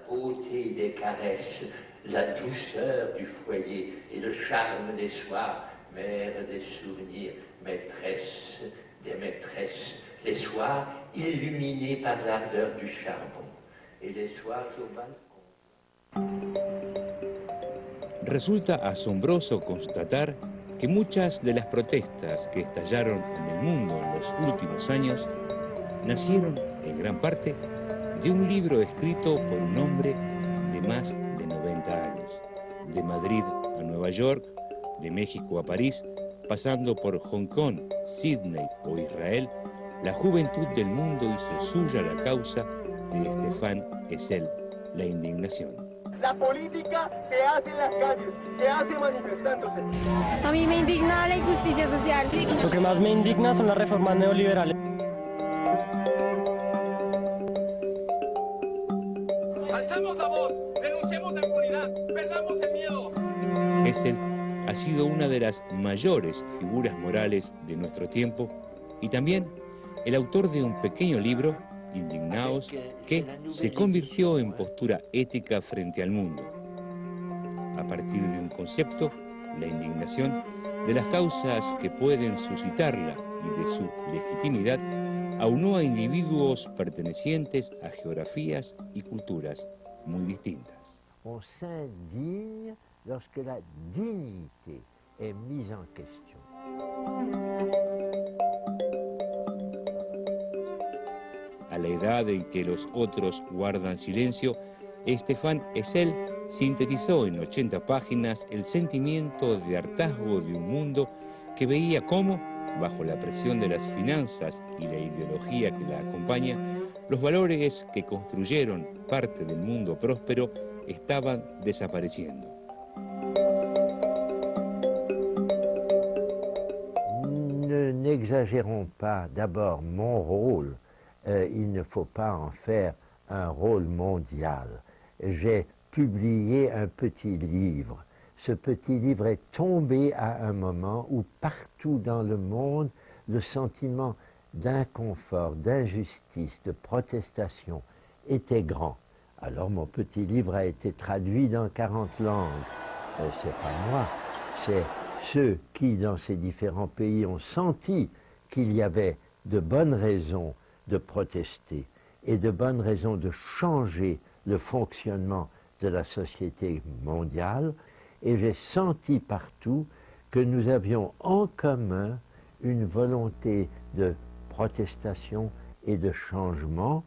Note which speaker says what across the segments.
Speaker 1: beauté des caresses, la douceur du foyer et le charme des soirs, mère des souvenirs, maîtresse des maîtresses, les soirs illuminés par l'ardeur du charbon et les soirs au balcon.
Speaker 2: Resulta asombroso constatar que muchas de las protestas que estallaron en el mundo en los últimos años nacieron, en gran parte, de un libro escrito por un hombre de más de 90 años. De Madrid a Nueva York, de México a París, pasando por Hong Kong, Sydney o Israel, la juventud del mundo hizo suya la causa de Stéphane Hessel, la indignación.
Speaker 3: La política se hace en las calles, se hace manifestándose.
Speaker 4: A mí me indigna la injusticia social.
Speaker 5: Lo que más me indigna son las reformas neoliberales.
Speaker 3: Alzamos la voz, denunciemos la impunidad, perdamos el miedo.
Speaker 2: Hessel ha sido una de las mayores figuras morales de nuestro tiempo y también el autor de un pequeño libro, Indignaos, que se convirtió en postura ética frente al mundo. A partir de un concepto, la indignación, de las causas que pueden suscitarla y de su legitimidad, aunó a individuos pertenecientes a geografías y culturas muy distintas.
Speaker 6: On s'indigne lorsque la dignité est mise en question.
Speaker 2: A la edad en que los otros guardan silencio, Stéphane Hessel sintetizó en 80 páginas el sentimiento de hartazgo de un mundo que veía cómo, bajo la presión de las finanzas y la ideología que la acompaña, los valores que construyeron parte del mundo próspero estaban desapareciendo.
Speaker 6: N'exagérons pas d'abord mon rôle. Il ne faut pas en faire un rôle mondial. J'ai publié un petit livre. Ce petit livre est tombé à un moment où partout dans le monde, le sentiment d'inconfort, d'injustice, de protestation était grand. Alors mon petit livre a été traduit dans 40 langues. C'est pas moi, c'est ceux qui, dans ces différents pays, ont senti qu'il y avait de bonnes raisons de protester et de bonnes raisons de changer le fonctionnement de la société mondiale. Et j'ai senti partout que nous avions en commun une volonté de protestation et de changement.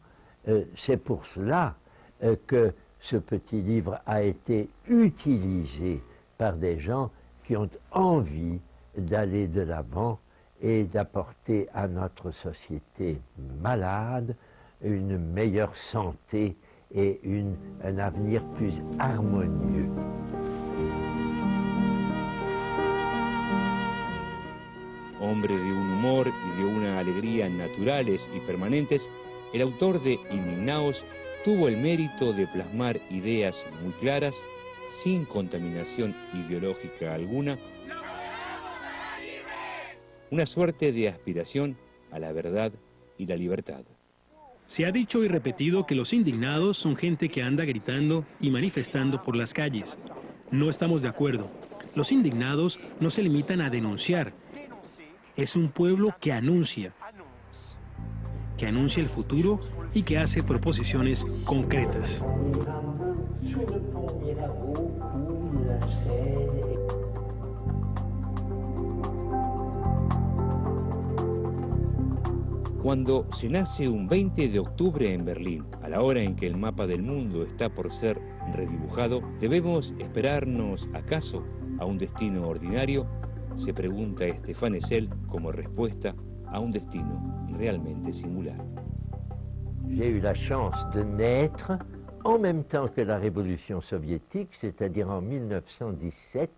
Speaker 6: C'est pour cela que ce petit livre a été utilisé par des gens qui ont envie d'aller de l'avant et d'apporter à notre société malade une meilleure santé et un avenir plus harmonieux.
Speaker 2: Hombre de un humor y de una alegría naturales y permanentes, el autor de Indignaos tuvo el mérito de plasmar ideas muy claras, sin contaminación ideológica alguna, una suerte de aspiración a la verdad y la libertad.
Speaker 7: Se ha dicho y repetido que los indignados son gente que anda gritando y manifestando por las calles. No estamos de acuerdo. Los indignados no se limitan a denunciar. Es un pueblo que anuncia el futuro y que hace proposiciones concretas.
Speaker 2: Cuando se nace un 20 de octubre en Berlín, a la hora en que el mapa del mundo está por ser redibujado, ¿debemos esperarnos acaso a un destino ordinario? Se pregunta Stéphane Hessel como respuesta a un destino realmente singular.
Speaker 6: J'ai eu la chance de naître en même temps que la révolution soviétique, c'est-à-dire en 1917.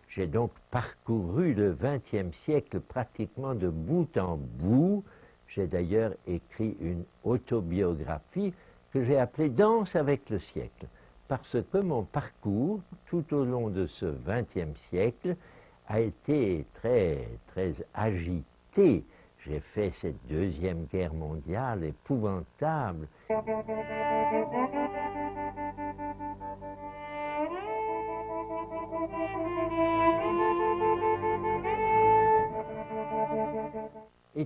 Speaker 6: J'ai donc parcouru le XXe siècle pratiquement de bout en bout. J'ai d'ailleurs écrit une autobiographie que j'ai appelée Danse avec le siècle, parce que mon parcours, tout au long de ce XXe siècle, a été très, très agité. J'ai fait cette Deuxième Guerre mondiale épouvantable.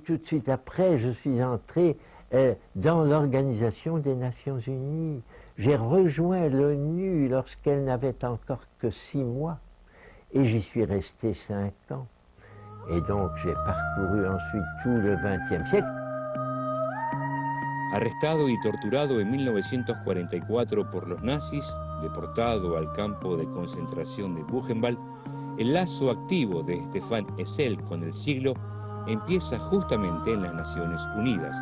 Speaker 6: tout de suite après, je suis entré dans l'Organisation des Nations Unies. J'ai rejoint l'ONU lorsqu'elle n'avait encore que 6 mois et j'y suis resté 5 ans. Et donc j'ai parcouru ensuite tout le XXe siècle.
Speaker 2: Arrestado y torturado en 1944 por los nazis, deportado al campo de concentración de Buchenwald, el lazo activo de Stéphane Hessel con el siglo empieza justamente en las Naciones Unidas,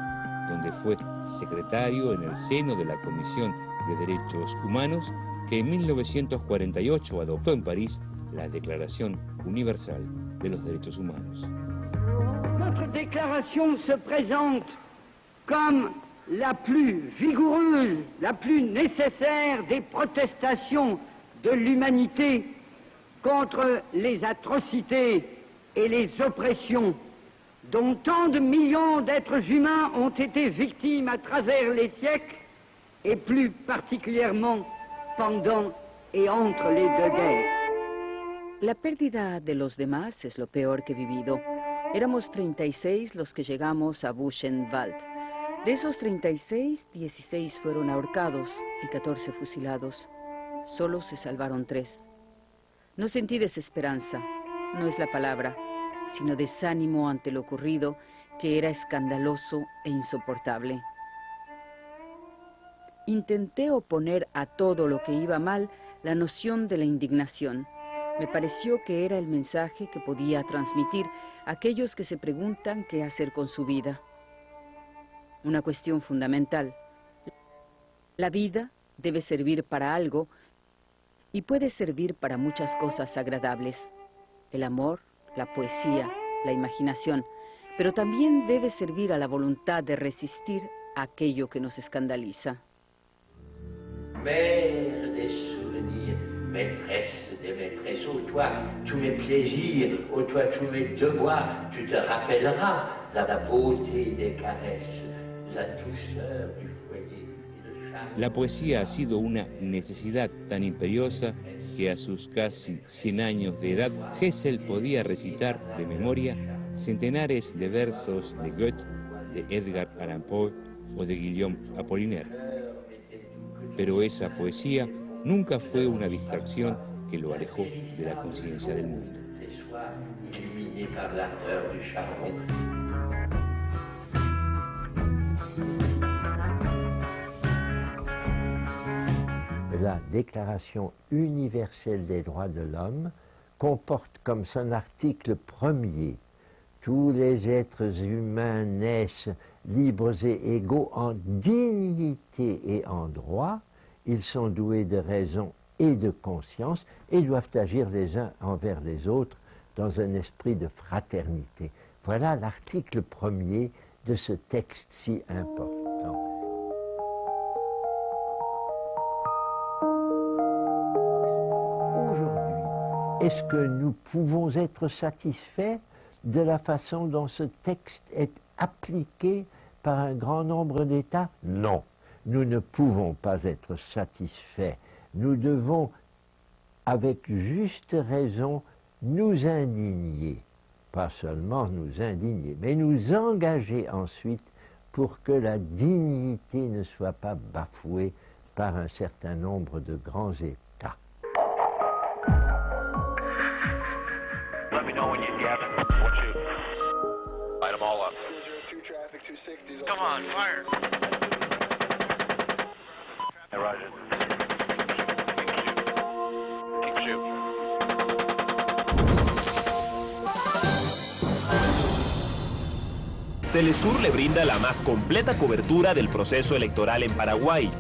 Speaker 2: donde fue secretario en el seno de la Comisión de Derechos Humanos, que en 1948 adoptó en París la Declaración Universal de los Derechos Humanos.
Speaker 8: Notre déclaration se présente comme la plus vigoureuse, la plus nécessaire des protestations de l'humanité contre les atrocités et les oppressions dont tant de millions d'êtres humains ont été victimes à travers les siècles et plus particulièrement pendant et entre les deux guerres.
Speaker 9: La pérdida de los demás es lo peor que he vivido. Éramos 36 los que llegamos a Buchenwald. De esos 36, 16 fueron ahorcados y 14 fusilados. Solo se salvaron 3. No sentí desesperanza, no es la palabra, sino desánimo ante lo ocurrido, que era escandaloso e insoportable. Intenté oponer a todo lo que iba mal la noción de la indignación. Me pareció que era el mensaje que podía transmitir a aquellos que se preguntan qué hacer con su vida. Una cuestión fundamental. La vida debe servir para algo y puede servir para muchas cosas agradables. El amor, la poesía, la imaginación, pero también debe servir a la voluntad de resistir a aquello que nos escandaliza.
Speaker 1: Mère des souvenirs, maîtresse des maîtresses, ô toi, tous mes plaisirs, ô toi, tous mes devoirs, tu te rappelleras la beauté des caresses, la douceur du foyer et le charme.
Speaker 2: La poesía ha sido una necesidad tan imperiosa que a sus casi 100 años de edad, Hessel podía recitar de memoria centenares de versos de Goethe, de Edgar Allan Poe o de Guillaume Apollinaire. Pero esa poesía nunca fue una distracción que lo alejó de la conciencia del mundo.
Speaker 6: La Déclaration universelle des droits de l'homme comporte comme son article premier: tous les êtres humains naissent libres et égaux en dignité et en droit. Ils sont doués de raison et de conscience et doivent agir les uns envers les autres dans un esprit de fraternité. Voilà l'article premier de ce texte si important. Aujourd'hui, est-ce que nous pouvons être satisfaits de la façon dont ce texte est appliqué par un grand nombre d'États? Non, nous ne pouvons pas être satisfaits. Nous devons, avec juste raison, nous indigner. Pas seulement nous indigner, mais nous engager ensuite pour que la dignité ne soit pas bafouée par un certain nombre de grands États.
Speaker 3: Let me know when you get it. What you? Light them all up. Come on, fire. Hey, Roger. Keep shooting.
Speaker 10: Telesur le brinda la más completa cobertura del proceso electoral en Paraguay.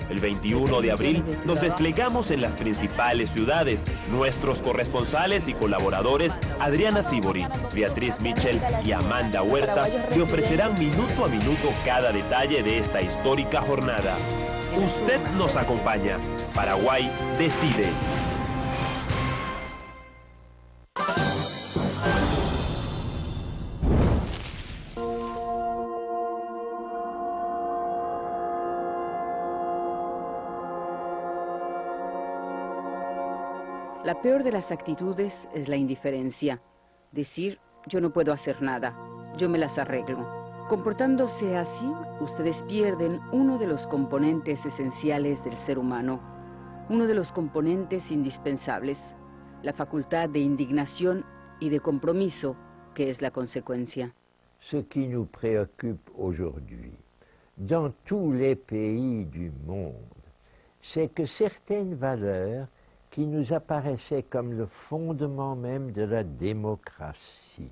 Speaker 10: El 21 de abril nos desplegamos en las principales ciudades. Nuestros corresponsales y colaboradores, Adriana Sibori, Beatriz Mitchell y Amanda Huerta, le ofrecerán minuto a minuto cada detalle de esta histórica jornada. Usted nos acompaña. Paraguay decide.
Speaker 9: La peor de las actitudes es la indiferencia. Decir, yo no puedo hacer nada. yo me las arreglo. Comportándose así, ustedes pierden uno de los componentes esenciales del ser humano, uno de los componentes indispensables, la facultad de indignación y de compromiso, que es la consecuencia.
Speaker 6: Ce qui nous préoccupe aujourd'hui, dans tous les pays du monde, c'est que certaines valeurs qui nous apparaissaient comme le fondement même de la démocratie,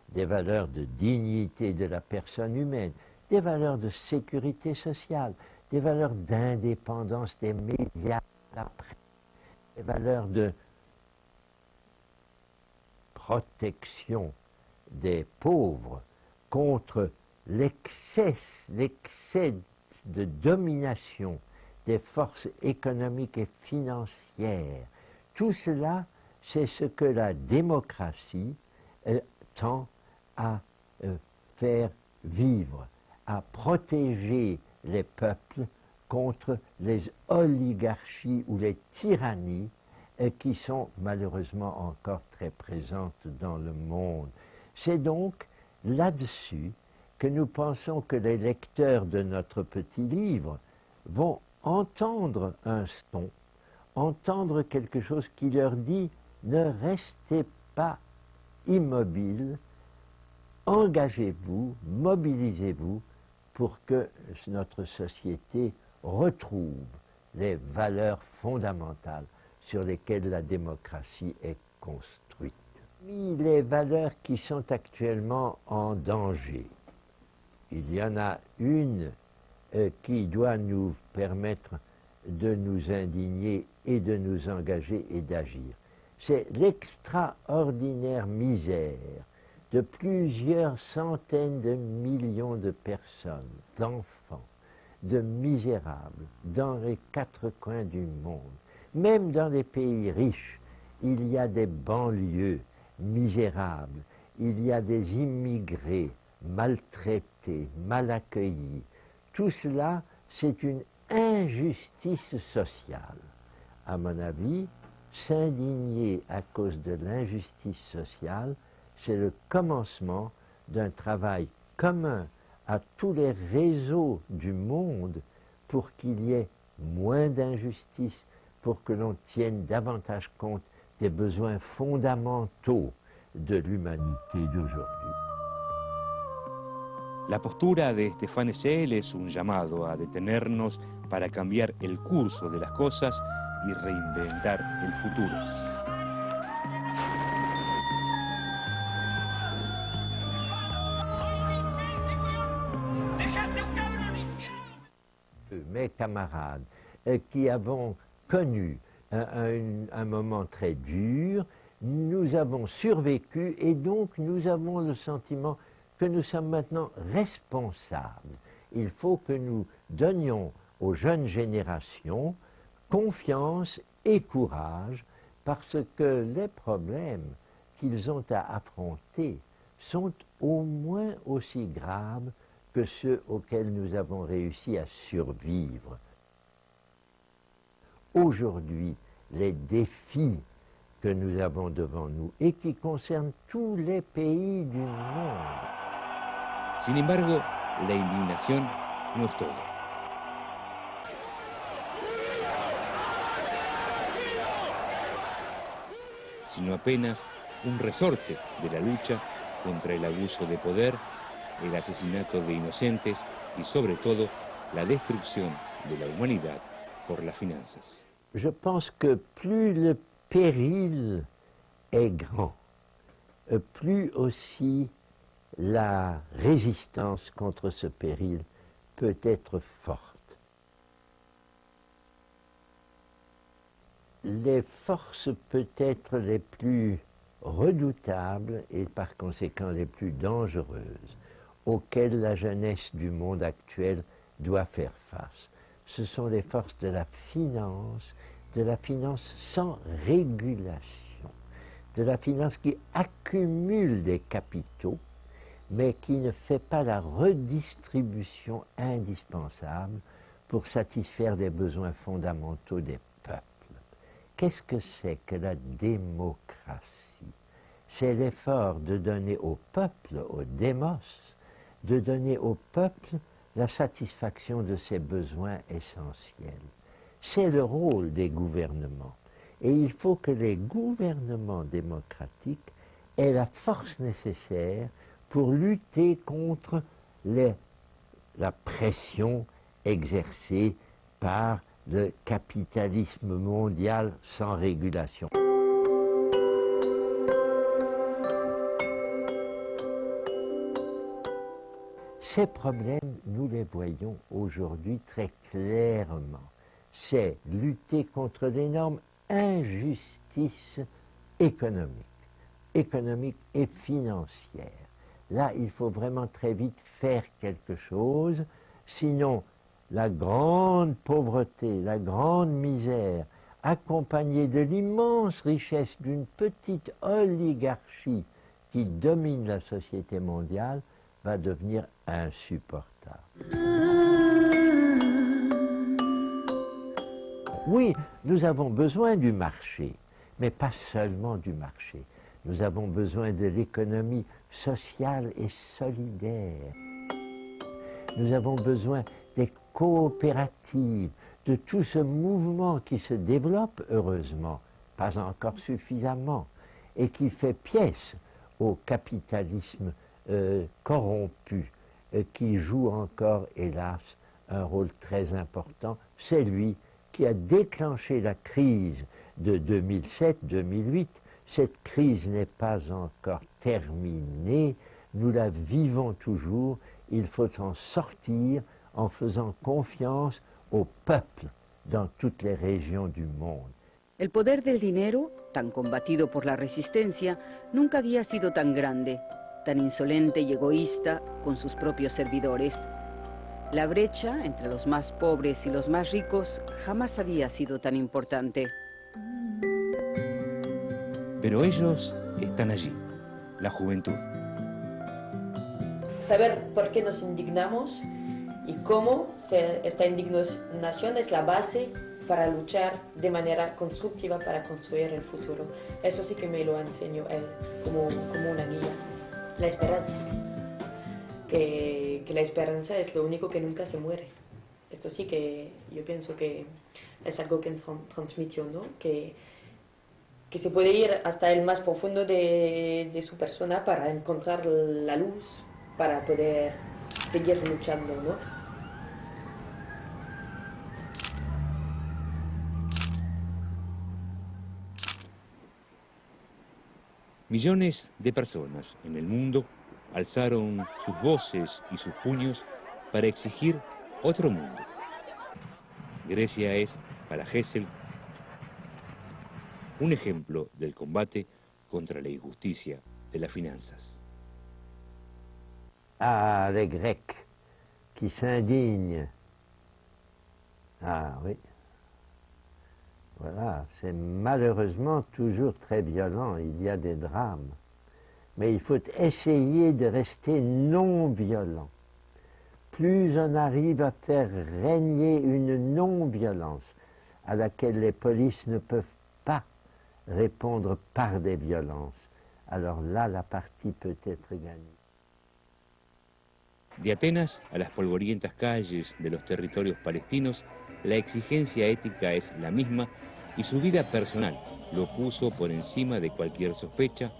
Speaker 6: des valeurs de dignité de la personne humaine, des valeurs de sécurité sociale, des valeurs d'indépendance des médias, des valeurs de protection des pauvres contre l'excès de domination des forces économiques et financières. Tout cela, c'est ce que la démocratie tend à faire vivre, à protéger les peuples contre les oligarchies ou les tyrannies qui sont malheureusement encore très présentes dans le monde. C'est donc là-dessus que nous pensons que les lecteurs de notre petit livre vont entendre un son, entendre quelque chose qui leur dit « Ne restez pas immobile, engagez-vous, mobilisez-vous pour que notre société retrouve les valeurs fondamentales sur lesquelles la démocratie est construite. » Les valeurs qui sont actuellement en danger, il y en a une qui doit nous permettre de nous indigner et de nous engager et d'agir. C'est l'extraordinaire misère de plusieurs centaines de millions de personnes, d'enfants, de misérables, dans les quatre coins du monde. Même dans les pays riches, il y a des banlieues misérables, il y a des immigrés maltraités, mal accueillis. Tout cela, c'est une injustice sociale. À mon avis, s'indigner à cause de l'injustice sociale, c'est le commencement d'un travail commun à tous les réseaux du monde pour qu'il y ait moins d'injustice, pour que l'on tienne davantage compte des besoins fondamentaux de l'humanité d'aujourd'hui.
Speaker 2: La postura de Stéphane Hessel es un llamado a detenernos para cambiar el curso de las cosas y reinventar el futuro.
Speaker 6: Mes camarades qui avons connu un moment très dur, nous avons survécu et donc nous avons le sentiment que nous sommes maintenant responsables. Il faut que nous donnions aux jeunes générations confiance et courage parce que les problèmes qu'ils ont à affronter sont au moins aussi graves que ceux auxquels nous avons réussi à survivre. Aujourd'hui, les défis que nous avons devant nous et qui concernent tous les pays du monde.
Speaker 2: Sin embargo, la indignación no es todo. Sino apenas un resorte de la lucha contra el abuso de poder, el asesinato de inocentes y sobre todo la destrucción de la humanidad por las finanzas.
Speaker 6: Je pense que plus le péril est grand, plus aussi la résistance contre ce péril peut être forte. Les forces peut-être les plus redoutables et par conséquent les plus dangereuses auxquelles la jeunesse du monde actuel doit faire face, ce sont les forces de la finance sans régulation, de la finance qui accumule des capitaux, mais qui ne fait pas la redistribution indispensable pour satisfaire les besoins fondamentaux des peuples. Qu'est-ce que c'est que la démocratie? c'est l'effort de donner au peuple, au démos, de donner au peuple la satisfaction de ses besoins essentiels. C'est le rôle des gouvernements. Et il faut que les gouvernements démocratiques aient la force nécessaire pour lutter contre la pression exercée par le capitalisme mondial sans régulation. Ces problèmes, nous les voyons aujourd'hui très clairement. C'est lutter contre l'énorme injustice économique et financière. Là, il faut vraiment très vite faire quelque chose, sinon la grande pauvreté, la grande misère, accompagnée de l'immense richesse d'une petite oligarchie qui domine la société mondiale, va devenir insupportable. Oui, nous avons besoin du marché, mais pas seulement du marché. Nous avons besoin de l'économie sociale et solidaire. Nous avons besoin des coopératives, de tout ce mouvement qui se développe, heureusement, pas encore suffisamment, et qui fait pièce au capitalisme corrompu, qui joue encore, hélas, un rôle très important. C'est lui qui a déclenché la crise de 2007-2008. Cette crise n'est pas encore terminée, nous la vivons toujours, il faut en sortir en faisant confiance au peuple dans toutes les régions du monde.
Speaker 9: El poder del dinero, tan combatido por la resistencia, nunca había sido tan grande, tan insolente y egoísta con sus propios servidores. La brecha entre los más pobres y los más ricos jamás había sido tan importante.
Speaker 2: Pero ellos están allí, la juventud.
Speaker 11: Saber por qué nos indignamos y cómo esta indignación es la base para luchar de manera constructiva para construir el futuro. Eso sí que me lo enseñó él como una guía. La esperanza. Que la esperanza es lo único que nunca se muere. Esto sí que yo pienso que es algo que transmitió, ¿no? Que se puede ir hasta el más profundo de su persona para encontrar la luz, para poder seguir luchando, ¿no?
Speaker 2: Millones de personas en el mundo alzaron sus voces y sus puños para exigir otro mundo. Grecia es, para Hessel, un ejemplo del combate contra la injusticia de las finanzas.
Speaker 6: Ah, les Grecs qui s'indignent. Ah oui. Voilà, c'est malheureusement toujours très violent, il y a des drames. Mais il faut essayer de rester non violent. Plus on arrive à faire régner une non-violence à laquelle les polices ne peuvent pas répondre par des violences, alors là, la partie peut être gagnée.
Speaker 2: De Atenas a las polvorientas calles de los territorios palestinos, la exigencia ética es la misma y su vida personal lo puso por encima de cualquier sospecha.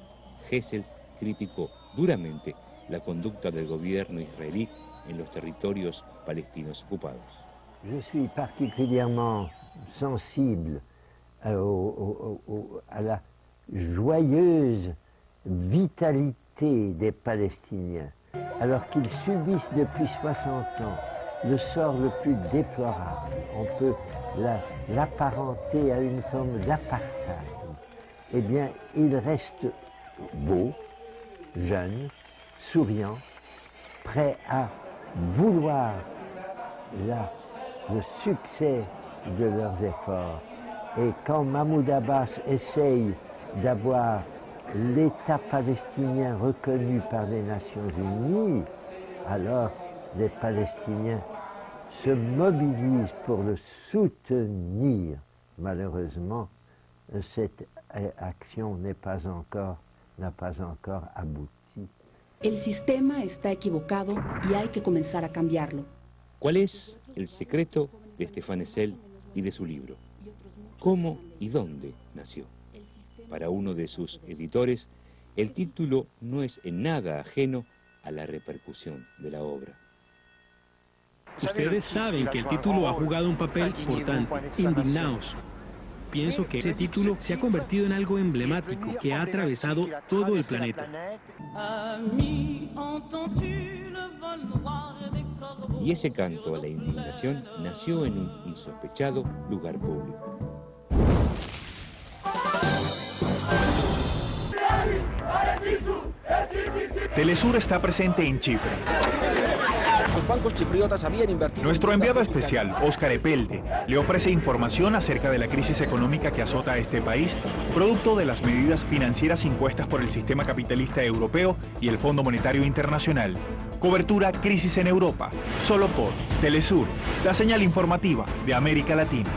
Speaker 2: Hessel criticó duramente la conducta del gobierno israelí en los territorios palestinos ocupados.
Speaker 6: Je suis particulièrement sensible à la joyeuse vitalité des Palestiniens, alors qu'ils subissent depuis 60 ans le sort le plus déplorable. On peut l'apparenter à une forme d'apartheid. Eh bien, ils restent beaux, jeunes, souriants, prêts à vouloir le succès de leurs efforts. Et quand Mahmoud Abbas essaye d'avoir l'État palestinien reconnu par les Nations Unies, alors les Palestiniens se mobilisent pour le soutenir. Malheureusement, cette action n'est pas encore n'a pas encore abouti.
Speaker 12: El sistema está equivocado y hay que comenzar a cambiarlo.
Speaker 2: ¿Cuál es el secreto de Stéphane Hessel y de su libro? ¿Cómo y dónde nació? Para uno de sus editores, el título no es en nada ajeno a la repercusión de la obra.
Speaker 7: Ustedes saben que el título ha jugado un papel importante, Indignaos. Pienso que ese título se ha convertido en algo emblemático que ha atravesado todo el planeta.
Speaker 2: Y ese canto a la indignación nació en un insospechado lugar público.
Speaker 13: Telesur está presente en Chipre.
Speaker 14: Los bancos chipriotas habían invertido...
Speaker 13: Nuestro enviado especial, Óscar Epelde, le ofrece información acerca de la crisis económica que azota a este país, producto de las medidas financieras impuestas por el sistema capitalista europeo y el Fondo Monetario Internacional. Cobertura Crisis en Europa, solo por Telesur, la señal informativa de América Latina.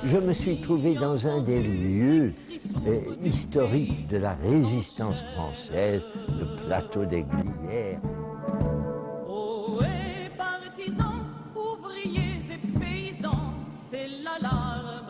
Speaker 6: Je me suis trouvé dans un des lieux historiques de la résistance française, le plateau des Glières.
Speaker 15: Ohé, partisans, ouvriers et paysans, c'est l'alarme.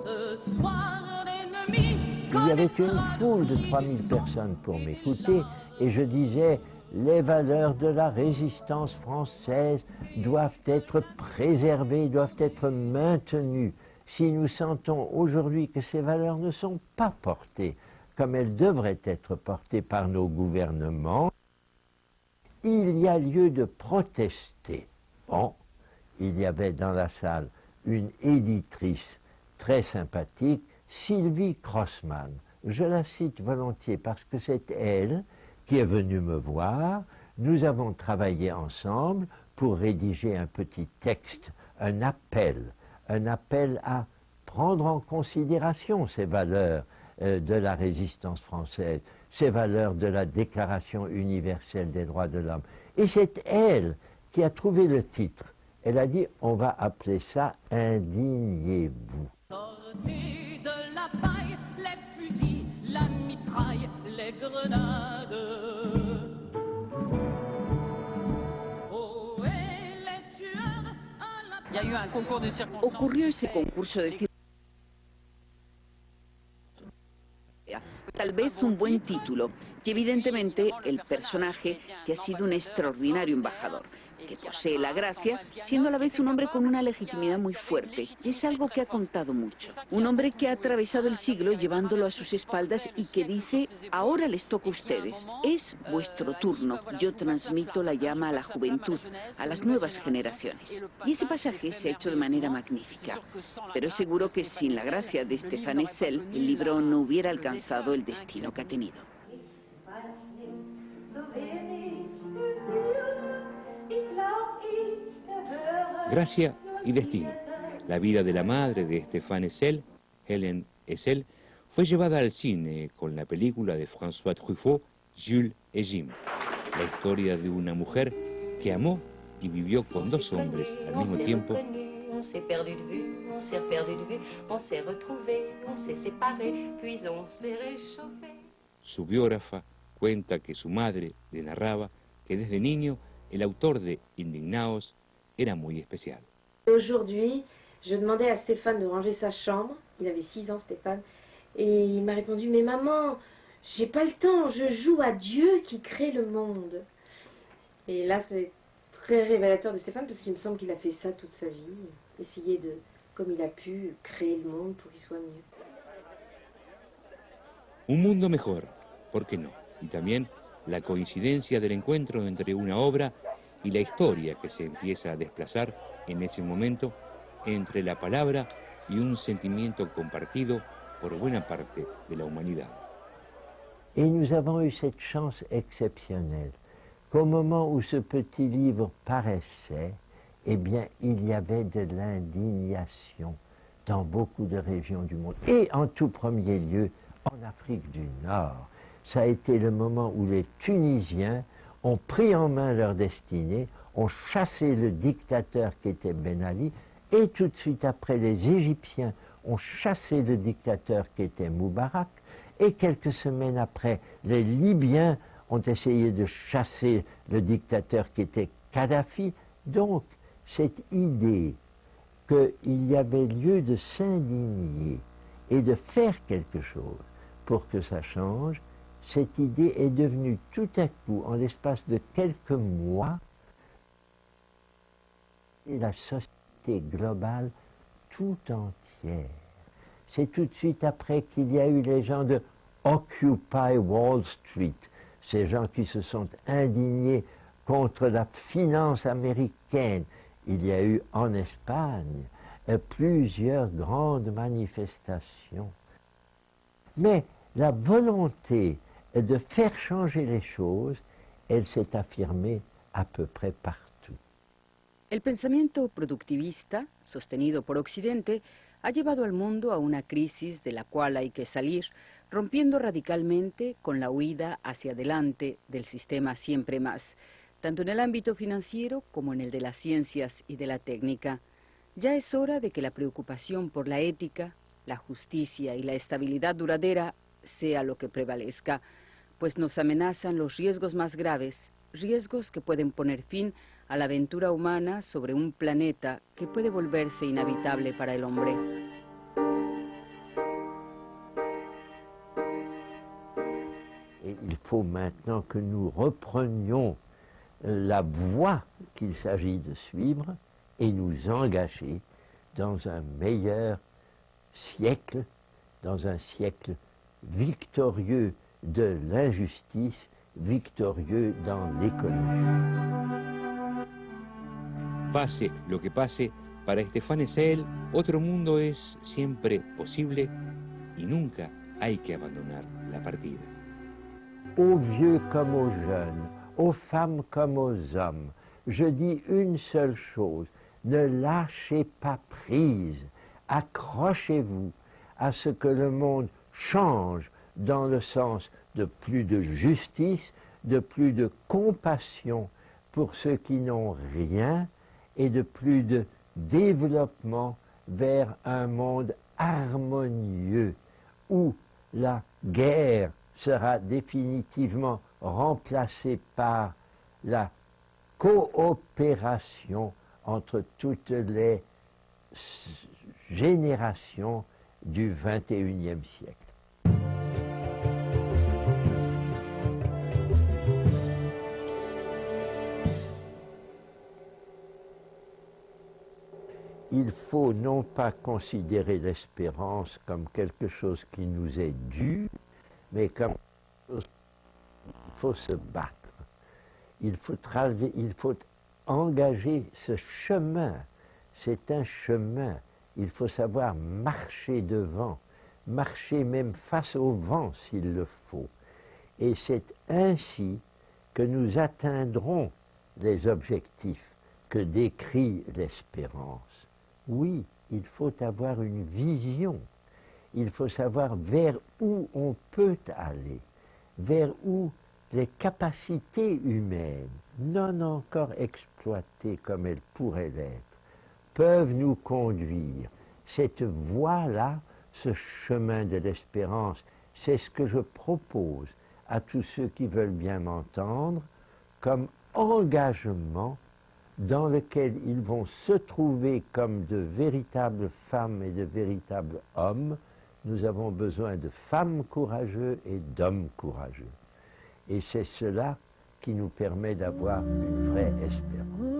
Speaker 15: Ce soir, l'ennemi...
Speaker 6: Il y avait une foule de 3000 personnes pour m'écouter et je disais... Les valeurs de la résistance française doivent être préservées, doivent être maintenues. Si nous sentons aujourd'hui que ces valeurs ne sont pas portées comme elles devraient être portées par nos gouvernements, il y a lieu de protester. Bon, il y avait dans la salle une éditrice très sympathique, Sylvie Crossman. Je la cite volontiers parce que c'est elle qui est venu me voir. Nous avons travaillé ensemble pour rédiger un petit texte, un appel à prendre en considération ces valeurs de la résistance française, ces valeurs de la Déclaration universelle des droits de l'homme. Et c'est elle qui a trouvé le titre. Elle a dit, on va appeler ça « Indignez-vous ».
Speaker 15: Sortez de la paille, les fusils, la mitraille, les grenades.
Speaker 9: Ocurrió ese concurso de circo. Tal vez un buen título, y evidentemente el personaje que ha sido un extraordinario embajador, que posee la gracia, siendo a la vez un hombre con una legitimidad muy fuerte, y es algo que ha contado mucho. Un hombre que ha atravesado el siglo llevándolo a sus espaldas y que dice, ahora les toca a ustedes, es vuestro turno, yo transmito la llama a la juventud, a las nuevas generaciones. Y ese pasaje se ha hecho de manera magnífica, pero es seguro que sin la gracia de Stéphane Hessel, el libro no hubiera alcanzado el destino que ha tenido.
Speaker 2: Gracia y destino. La vida de la madre de Stéphane Hessel, Hélène Hessel, fue llevada al cine con la película de François Truffaut, Jules et Jim. La historia de una mujer que amó y vivió con dos hombres al mismo tiempo.
Speaker 16: On s'est perdu de vue, on s'est perdu de vue, on s'est retrouvé, on s'est séparé, puis on s'est réchauffé.
Speaker 2: Su biógrafa cuenta que su madre le narraba que desde niño el autor de Indignaos era muy especial.
Speaker 11: Aujourd'hui, je demandais à Stéphane de ranger sa chambre. Il avait 6 ans, Stéphane. Et il m'a répondu, mais maman, j'ai pas le temps, je joue à Dieu qui crée le monde. Et là, c'est très révélateur de Stéphane parce qu'il me semble qu'il a fait ça toute sa vie. Essayer de, comme il a pu, créer le monde pour qu'il soit mieux.
Speaker 2: Un mundo mejor, ¿por qué no? Y también la coincidencia del encuentro entre una obra y la historia que se empieza a desplazar en ese momento entre la palabra y un sentimiento compartido por buena parte de la humanidad.
Speaker 6: Et nous avons eu cette chance exceptionnelle qu'au moment où ce petit livre paraissait, eh bien, il y avait de l'indignation dans beaucoup de régions du monde. Et en tout premier lieu, en Afrique du Nord. Ça a été le moment où les Tunisiens ont pris en main leur destinée, ont chassé le dictateur qui était Ben Ali, et tout de suite après, les Égyptiens ont chassé le dictateur qui était Moubarak, et quelques semaines après, les Libyens ont essayé de chasser le dictateur qui était Kadhafi. Donc, cette idée qu'il y avait lieu de s'indigner et de faire quelque chose pour que ça change, cette idée est devenue tout à coup, en l'espace de quelques mois, la société globale tout entière. C'est tout de suite après qu'il y a eu les gens de Occupy Wall Street, ces gens qui se sont indignés contre la finance américaine. Il y a eu en Espagne plusieurs grandes manifestations. Mais la volonté de faire changer les choses, elle s'est affirmée à peu près partout.
Speaker 9: El pensamiento productivista, sostenido por Occidente, ha llevado al mundo a una crisis de la cual hay que salir, rompiendo radicalmente con la huida hacia adelante del sistema siempre más, tanto en el ámbito financiero como en el de las ciencias y de la técnica. Ya es hora de que la preocupación por la ética, la justicia y la estabilidad duradera sea lo que prevalezca, pues nos amenazan los riesgos más graves, riesgos que pueden poner fin a la aventura humana sobre un planeta que puede volverse inhabitable para el hombre.
Speaker 6: Et il faut maintenant que nous reprenions la voie qu'il s'agit de suivre et nous engager dans un meilleur siècle, dans un siècle victorieux de l'injustice, victorieux dans l'économie.
Speaker 2: Pase lo que pase, para Stéphane Hessel, otro mundo es siempre posible y nunca hay que abandonar la partida.
Speaker 6: Aux vieux comme aux jeunes, aux femmes comme aux hommes, je dis une seule chose, ne lâchez pas prise, accrochez-vous à ce que le monde change dans le sens de plus de justice, de plus de compassion pour ceux qui n'ont rien et de plus de développement vers un monde harmonieux où la guerre sera définitivement remplacée par la coopération entre toutes les générations du XXIe siècle. Il faut non pas considérer l'espérance comme quelque chose qui nous est dû, mais comme il faut se battre. Il faut engager ce chemin. C'est un chemin. Il faut savoir marcher devant, marcher même face au vent s'il le faut. Et c'est ainsi que nous atteindrons les objectifs que décrit l'espérance. Oui, il faut avoir une vision. Il faut savoir vers où on peut aller, vers où les capacités humaines, non encore exploitées comme elles pourraient l'être, peuvent nous conduire. Cette voie-là, ce chemin de l'espérance, c'est ce que je propose à tous ceux qui veulent bien m'entendre comme engagement dans lequel ils vont se trouver comme de véritables femmes et de véritables hommes. Nous avons besoin de femmes courageuses et d'hommes courageux. Et c'est cela qui nous permet d'avoir une vraie espérance.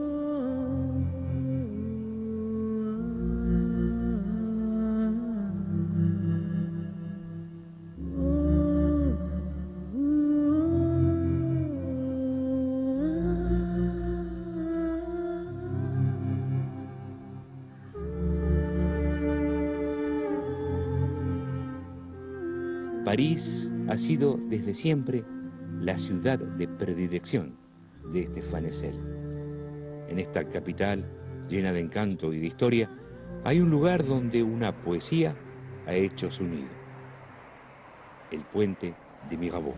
Speaker 2: París ha sido desde siempre la ciudad de predilección de Stéphane Hessel. En esta capital llena de encanto y de historia, hay un lugar donde una poesía ha hecho su nido. El puente de Mirabeau,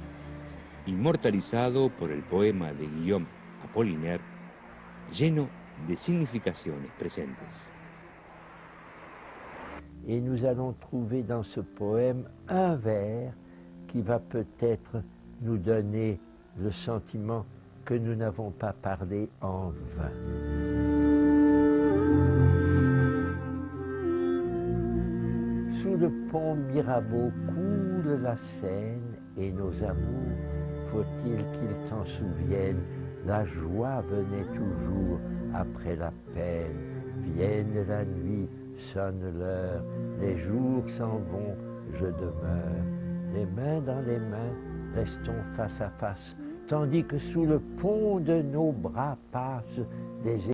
Speaker 2: inmortalizado por el poema de Guillaume Apollinaire, lleno de significaciones presentes.
Speaker 6: Et nous allons trouver dans ce poème un vers qui va peut-être nous donner le sentiment que nous n'avons pas parlé en vain. Sous le pont Mirabeau coule la Seine et nos amours, faut-il qu'ils s'en souviennent, la joie venait toujours après la peine. Vienne la nuit, sonne l'heure, les jours s'en vont, je demeure. Les mains dans les mains, restons face à face, tandis que sous le pont de nos bras passent des